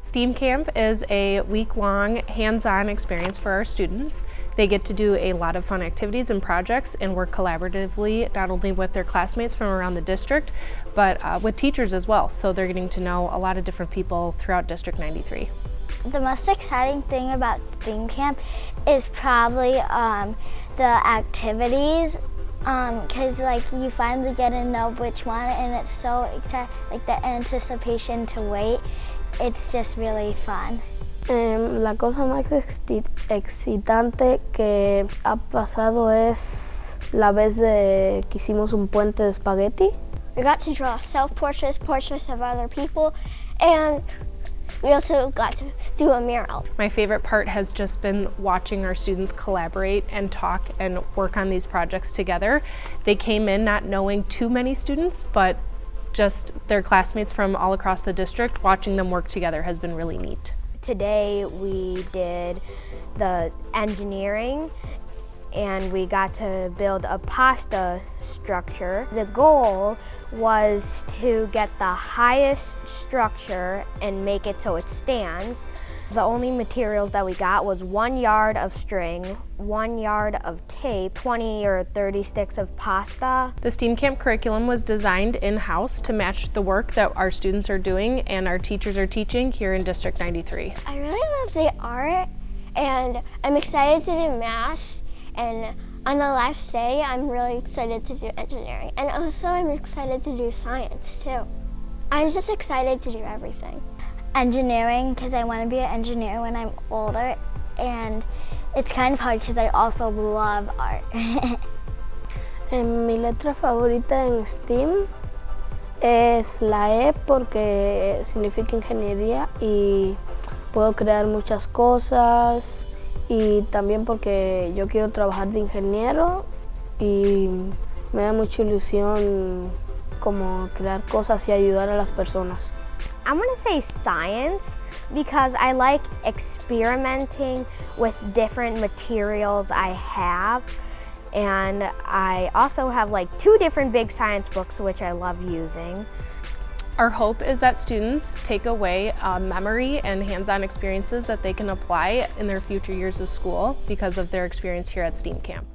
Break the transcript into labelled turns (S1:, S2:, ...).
S1: STEAM Camp is a week-long hands-on experience for our students. They get to do a lot of fun activities and projects and work collaboratively not only with their classmates from around the district, but with teachers as well. So they're getting to know a lot of different people throughout District 93.
S2: The most exciting thing about STEAM Camp is probably the activities, because you finally get to know which one, and it's so exciting, the anticipation to wait. It's just really fun.
S3: La cosa más excitante que ha pasado es la vez que hicimos un puente de espagueti.
S4: We got to draw self-portraits, portraits of other people, and we also got to do a mural.
S1: My favorite part has just been watching our students collaborate and talk and work on these projects together. They came in not knowing too many students, but just their classmates from all across the district. Watching them work together has been really neat.
S5: Today we did the engineering and we got to build a pasta structure. The goal was to get the highest structure and make it so it stands. The only materials that we got was 1 yard of string, 1 yard of tape, 20 or 30 sticks of pasta.
S1: The STEAM Camp curriculum was designed in-house to match the work that our students are doing and our teachers are teaching here in District 93.
S4: I really love the art, and I'm excited to do math, and on the last day I'm really excited to do engineering, and also I'm excited to do science too. I'm just excited to do everything.
S2: Engineering, because I want to be an engineer when I'm older, and it's kind of hard because I also love art.
S3: Mi letra favorita en STEAM es la E porque significa ingeniería y puedo crear muchas cosas, y también porque yo quiero trabajar de ingeniero y me da mucha ilusión como crear cosas y ayudar a las personas.
S5: I'm gonna say science because I like experimenting with different materials I have, and I also have 2 different big science books which I love using.
S1: Our hope is that students take away memory and hands-on experiences that they can apply in their future years of school because of their experience here at STEAM Camp.